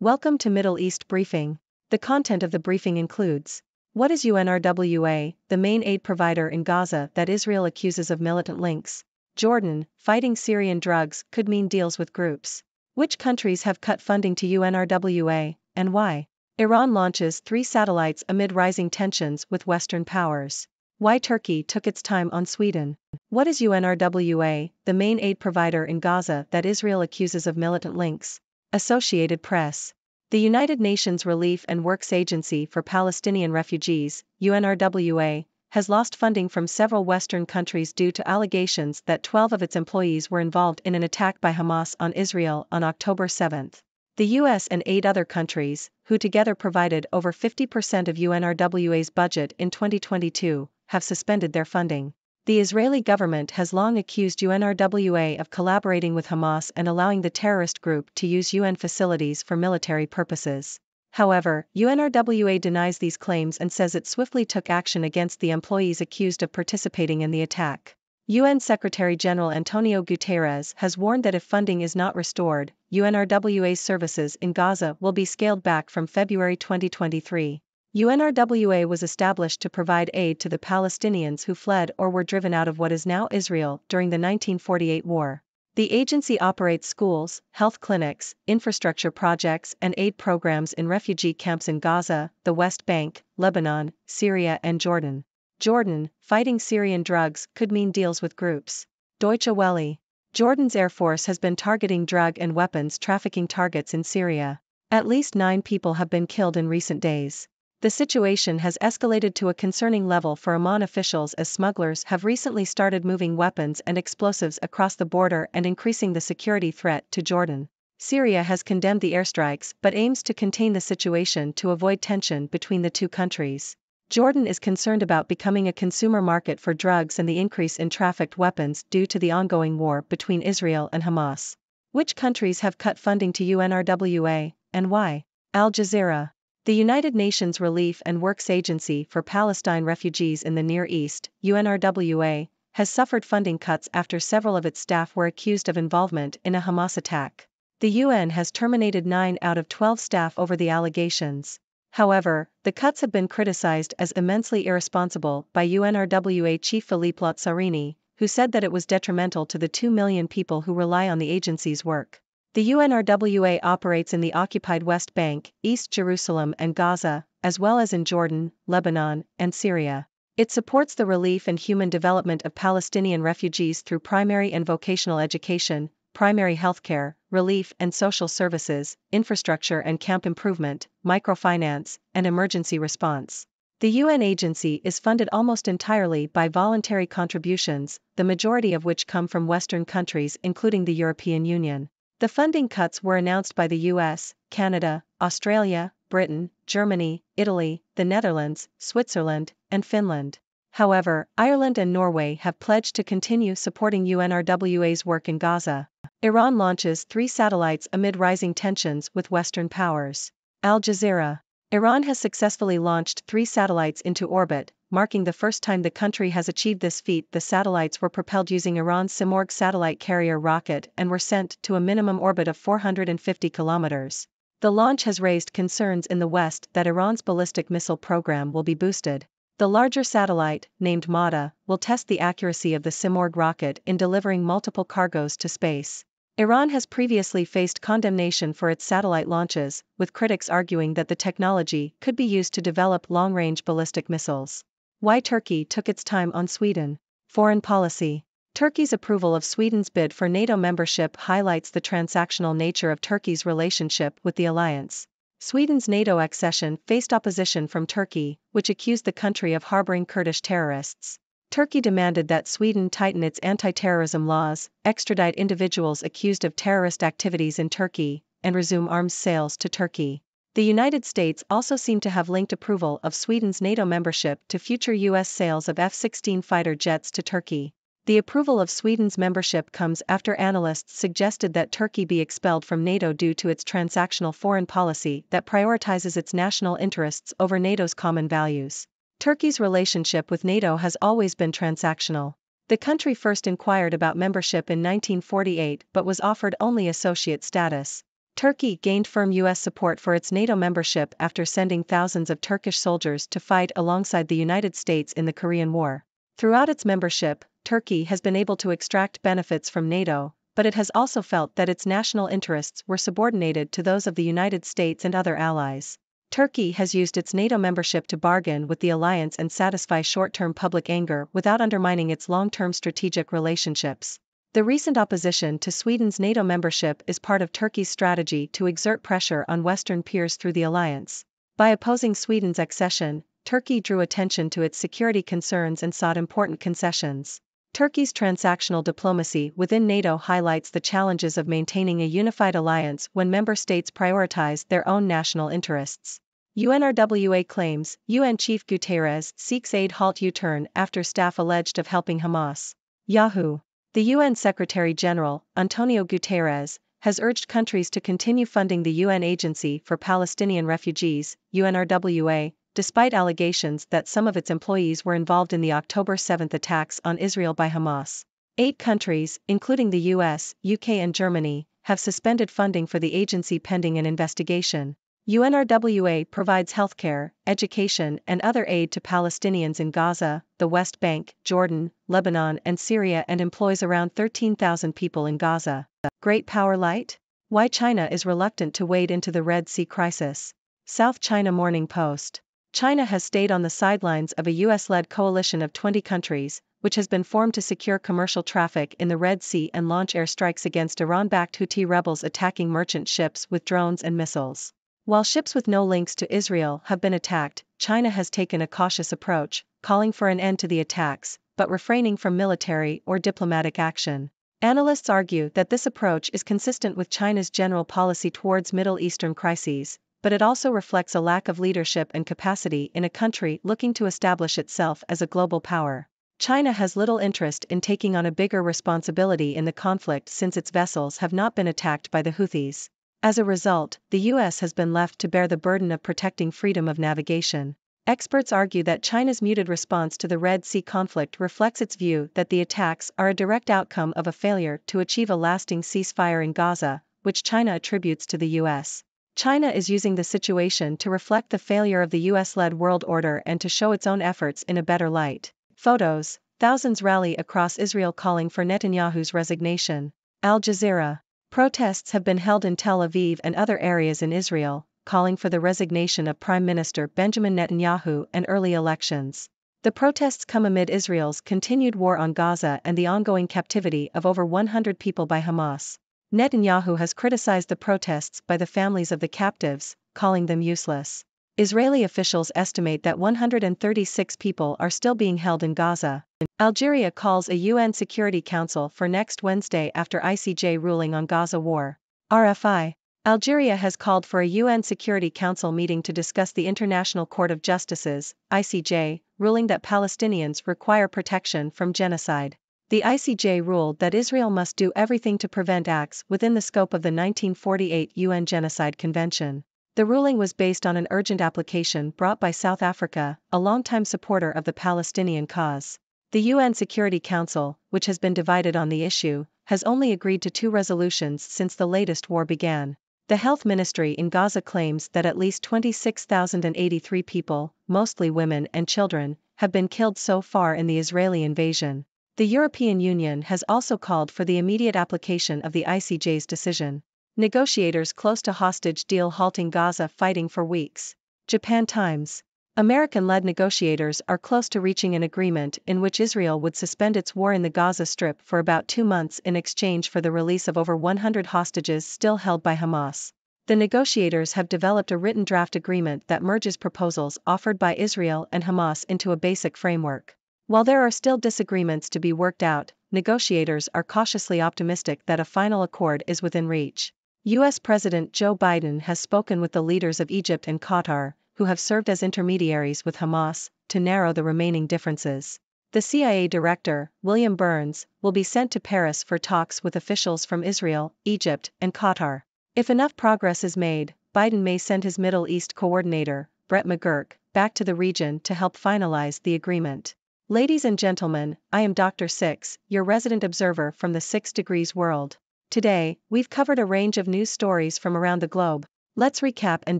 Welcome to Middle East Briefing. The content of the briefing includes: what is UNRWA, the main aid provider in Gaza that Israel accuses of militant links? Jordan, fighting Syrian drugs could mean deals with groups. Which countries have cut funding to UNRWA, and why? Iran launches 3 satellites amid rising tensions with Western powers. Why Turkey took its time on Sweden? What is UNRWA, the main aid provider in Gaza that Israel accuses of militant links? Associated Press. The United Nations Relief and Works Agency for Palestinian Refugees, UNRWA, has lost funding from several Western countries due to allegations that 12 of its employees were involved in an attack by Hamas on Israel on October 7. The US and 8 other countries, who together provided over 50% of UNRWA's budget in 2022, have suspended their funding. The Israeli government has long accused UNRWA of collaborating with Hamas and allowing the terrorist group to use UN facilities for military purposes. However, UNRWA denies these claims and says it swiftly took action against the employees accused of participating in the attack. UN Secretary-General Antonio Guterres has warned that if funding is not restored, UNRWA's services in Gaza will be scaled back from February 2023. UNRWA was established to provide aid to the Palestinians who fled or were driven out of what is now Israel during the 1948 war. The agency operates schools, health clinics, infrastructure projects and aid programs in refugee camps in Gaza, the West Bank, Lebanon, Syria and Jordan. Jordan, fighting Syrian drugs could mean deals with groups. Deutsche Welle. Jordan's Air Force has been targeting drug and weapons trafficking targets in Syria. At least 9 people have been killed in recent days. The situation has escalated to a concerning level for Amman officials as smugglers have recently started moving weapons and explosives across the border and increasing the security threat to Jordan. Syria has condemned the airstrikes but aims to contain the situation to avoid tension between the two countries. Jordan is concerned about becoming a consumer market for drugs and the increase in trafficked weapons due to the ongoing war between Israel and Hamas. Which countries have cut funding to UNRWA, and why? Al Jazeera. The United Nations Relief and Works Agency for Palestine Refugees in the Near East, UNRWA, has suffered funding cuts after several of its staff were accused of involvement in a Hamas attack. The UN has terminated 9 out of 12 staff over the allegations. However, the cuts have been criticized as immensely irresponsible by UNRWA chief Philippe Lazzarini, who said that it was detrimental to the 2 million people who rely on the agency's work. The UNRWA operates in the occupied West Bank, East Jerusalem and Gaza, as well as in Jordan, Lebanon, and Syria. It supports the relief and human development of Palestinian refugees through primary and vocational education, primary healthcare, relief and social services, infrastructure and camp improvement, microfinance, and emergency response. The UN agency is funded almost entirely by voluntary contributions, the majority of which come from Western countries including the European Union. The funding cuts were announced by the US, Canada, Australia, Britain, Germany, Italy, the Netherlands, Switzerland, and Finland. However, Ireland and Norway have pledged to continue supporting UNRWA's work in Gaza. Iran launches 3 satellites amid rising tensions with Western powers. Al Jazeera. Iran has successfully launched 3 satellites into orbit, marking the first time the country has achieved this feat. The satellites were propelled using Iran's Simorgh satellite carrier rocket and were sent to a minimum orbit of 450 kilometers. The launch has raised concerns in the West that Iran's ballistic missile program will be boosted. The larger satellite, named Mada, will test the accuracy of the Simorgh rocket in delivering multiple cargoes to space. Iran has previously faced condemnation for its satellite launches, with critics arguing that the technology could be used to develop long-range ballistic missiles. Why Turkey took its time on Sweden? Foreign policy. Turkey's approval of Sweden's bid for NATO membership highlights the transactional nature of Turkey's relationship with the alliance. Sweden's NATO accession faced opposition from Turkey, which accused the country of harboring Kurdish terrorists. Turkey demanded that Sweden tighten its anti-terrorism laws, extradite individuals accused of terrorist activities in Turkey, and resume arms sales to Turkey. The United States also seemed to have linked approval of Sweden's NATO membership to future U.S. sales of F-16 fighter jets to Turkey. The approval of Sweden's membership comes after analysts suggested that Turkey be expelled from NATO due to its transactional foreign policy that prioritizes its national interests over NATO's common values. Turkey's relationship with NATO has always been transactional. The country first inquired about membership in 1948 but was offered only associate status. Turkey gained firm U.S. support for its NATO membership after sending thousands of Turkish soldiers to fight alongside the United States in the Korean War. Throughout its membership, Turkey has been able to extract benefits from NATO, but it has also felt that its national interests were subordinated to those of the United States and other allies. Turkey has used its NATO membership to bargain with the alliance and satisfy short-term public anger without undermining its long-term strategic relationships. The recent opposition to Sweden's NATO membership is part of Turkey's strategy to exert pressure on Western peers through the alliance. By opposing Sweden's accession, Turkey drew attention to its security concerns and sought important concessions. Turkey's transactional diplomacy within NATO highlights the challenges of maintaining a unified alliance when member states prioritize their own national interests. UNRWA claims UN Chief Guterres seeks aid halt U-turn after staff alleged of helping Hamas. Yahoo! The UN Secretary-General, Antonio Guterres, has urged countries to continue funding the UN Agency for Palestinian Refugees, UNRWA, despite allegations that some of its employees were involved in the October 7 attacks on Israel by Hamas. 8 countries, including the US, UK and Germany, have suspended funding for the agency pending an investigation. UNRWA provides healthcare, education and other aid to Palestinians in Gaza, the West Bank, Jordan, Lebanon and Syria and employs around 13,000 people in Gaza. Great Power Light? Why China is reluctant to wade into the Red Sea crisis. South China Morning Post. China has stayed on the sidelines of a US-led coalition of 20 countries, which has been formed to secure commercial traffic in the Red Sea and launch airstrikes against Iran-backed Houthi rebels attacking merchant ships with drones and missiles. While ships with no links to Israel have been attacked, China has taken a cautious approach, calling for an end to the attacks, but refraining from military or diplomatic action. Analysts argue that this approach is consistent with China's general policy towards Middle Eastern crises, but it also reflects a lack of leadership and capacity in a country looking to establish itself as a global power. China has little interest in taking on a bigger responsibility in the conflict since its vessels have not been attacked by the Houthis. As a result, the US has been left to bear the burden of protecting freedom of navigation. Experts argue that China's muted response to the Red Sea conflict reflects its view that the attacks are a direct outcome of a failure to achieve a lasting ceasefire in Gaza, which China attributes to the US. China is using the situation to reflect the failure of the US-led world order and to show its own efforts in a better light. Photos. Thousands rally across Israel calling for Netanyahu's resignation. Al Jazeera. Protests have been held in Tel Aviv and other areas in Israel, calling for the resignation of Prime Minister Benjamin Netanyahu and early elections. The protests come amid Israel's continued war on Gaza and the ongoing captivity of over 100 people by Hamas. Netanyahu has criticized the protests by the families of the captives, calling them useless. Israeli officials estimate that 136 people are still being held in Gaza. Algeria calls a UN Security Council for next Wednesday after ICJ ruling on Gaza war. RFI. Algeria has called for a UN Security Council meeting to discuss the International Court of Justice's, ICJ, ruling that Palestinians require protection from genocide. The ICJ ruled that Israel must do everything to prevent acts within the scope of the 1948 UN Genocide Convention. The ruling was based on an urgent application brought by South Africa, a longtime supporter of the Palestinian cause. The UN Security Council, which has been divided on the issue, has only agreed to 2 resolutions since the latest war began. The health ministry in Gaza claims that at least 26,083 people, mostly women and children, have been killed so far in the Israeli invasion. The European Union has also called for the immediate application of the ICJ's decision. Negotiators close to hostage deal halting Gaza fighting for weeks. Japan Times. American-led negotiators are close to reaching an agreement in which Israel would suspend its war in the Gaza Strip for about 2 months in exchange for the release of over 100 hostages still held by Hamas. The negotiators have developed a written draft agreement that merges proposals offered by Israel and Hamas into a basic framework. While there are still disagreements to be worked out, negotiators are cautiously optimistic that a final accord is within reach. U.S. President Joe Biden has spoken with the leaders of Egypt and Qatar, who have served as intermediaries with Hamas, to narrow the remaining differences. The CIA director, William Burns, will be sent to Paris for talks with officials from Israel, Egypt, and Qatar. If enough progress is made, Biden may send his Middle East coordinator, Brett McGurk, back to the region to help finalize the agreement. Ladies and gentlemen, I am Dr. Six, your resident observer from the 6 Degrees world. Today, we've covered a range of news stories from around the globe. Let's recap and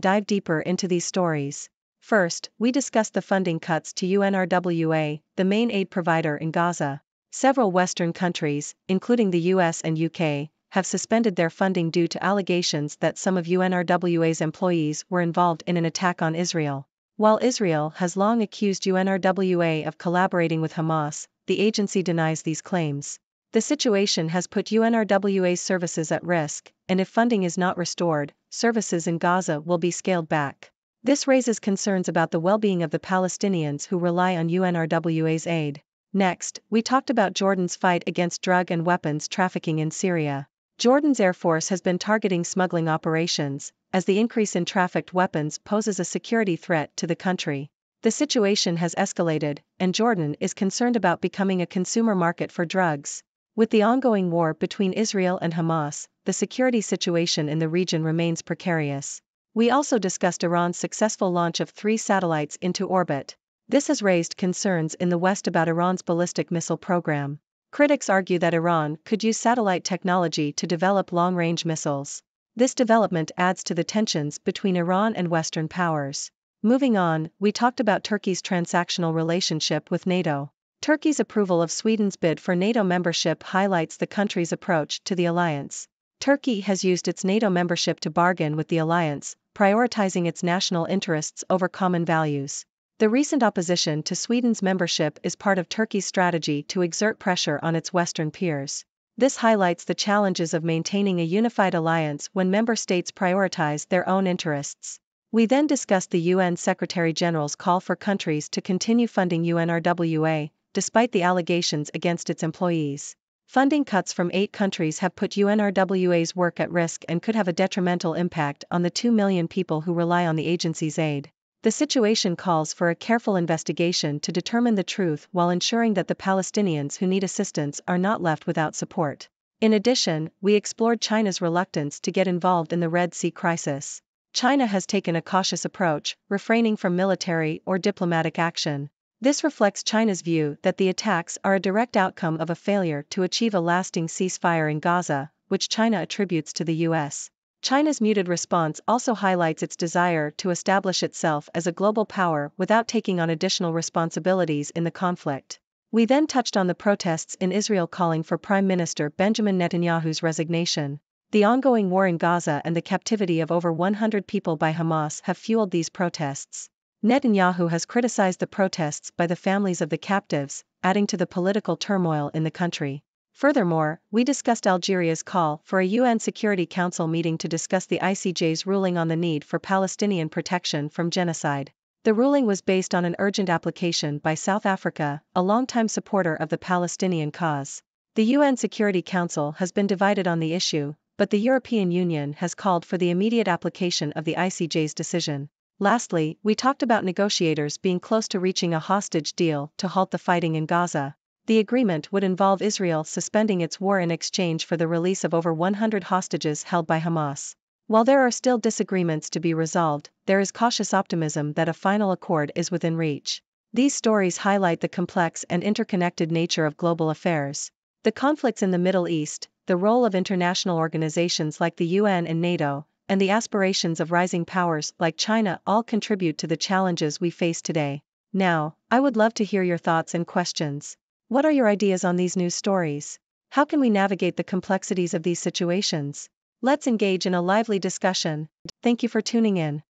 dive deeper into these stories. First, we discussed the funding cuts to UNRWA, the main aid provider in Gaza. Several Western countries, including the US and UK, have suspended their funding due to allegations that some of UNRWA's employees were involved in an attack on Israel. While Israel has long accused UNRWA of collaborating with Hamas, the agency denies these claims. The situation has put UNRWA's services at risk, and if funding is not restored, services in Gaza will be scaled back. This raises concerns about the well-being of the Palestinians who rely on UNRWA's aid. Next, we talked about Jordan's fight against drug and weapons trafficking in Syria. Jordan's Air Force has been targeting smuggling operations, as the increase in trafficked weapons poses a security threat to the country. The situation has escalated, and Jordan is concerned about becoming a consumer market for drugs. With the ongoing war between Israel and Hamas, the security situation in the region remains precarious. We also discussed Iran's successful launch of 3 satellites into orbit. This has raised concerns in the West about Iran's ballistic missile program. Critics argue that Iran could use satellite technology to develop long-range missiles. This development adds to the tensions between Iran and Western powers. Moving on, we talked about Turkey's transactional relationship with NATO. Turkey's approval of Sweden's bid for NATO membership highlights the country's approach to the alliance. Turkey has used its NATO membership to bargain with the alliance, prioritizing its national interests over common values. The recent opposition to Sweden's membership is part of Turkey's strategy to exert pressure on its Western peers. This highlights the challenges of maintaining a unified alliance when member states prioritize their own interests. We then discussed the UN Secretary-General's call for countries to continue funding UNRWA, despite the allegations against its employees. Funding cuts from 8 countries have put UNRWA's work at risk and could have a detrimental impact on the 2 million people who rely on the agency's aid. The situation calls for a careful investigation to determine the truth while ensuring that the Palestinians who need assistance are not left without support. In addition, we explored China's reluctance to get involved in the Red Sea crisis. China has taken a cautious approach, refraining from military or diplomatic action. This reflects China's view that the attacks are a direct outcome of a failure to achieve a lasting ceasefire in Gaza, which China attributes to the US. China's muted response also highlights its desire to establish itself as a global power without taking on additional responsibilities in the conflict. We then touched on the protests in Israel calling for Prime Minister Benjamin Netanyahu's resignation. The ongoing war in Gaza and the captivity of over 100 people by Hamas have fueled these protests. Netanyahu has criticized the protests by the families of the captives, adding to the political turmoil in the country. Furthermore, we discussed Algeria's call for a UN Security Council meeting to discuss the ICJ's ruling on the need for Palestinian protection from genocide. The ruling was based on an urgent application by South Africa, a longtime supporter of the Palestinian cause. The UN Security Council has been divided on the issue, but the European Union has called for the immediate application of the ICJ's decision. Lastly, we talked about negotiators being close to reaching a hostage deal to halt the fighting in Gaza. The agreement would involve Israel suspending its war in exchange for the release of over 100 hostages held by Hamas. While there are still disagreements to be resolved, there is cautious optimism that a final accord is within reach. These stories highlight the complex and interconnected nature of global affairs. The conflicts in the Middle East, the role of international organizations like the UN and NATO, and the aspirations of rising powers like China all contribute to the challenges we face today. Now, I would love to hear your thoughts and questions. What are your ideas on these news stories? How can we navigate the complexities of these situations? Let's engage in a lively discussion. Thank you for tuning in.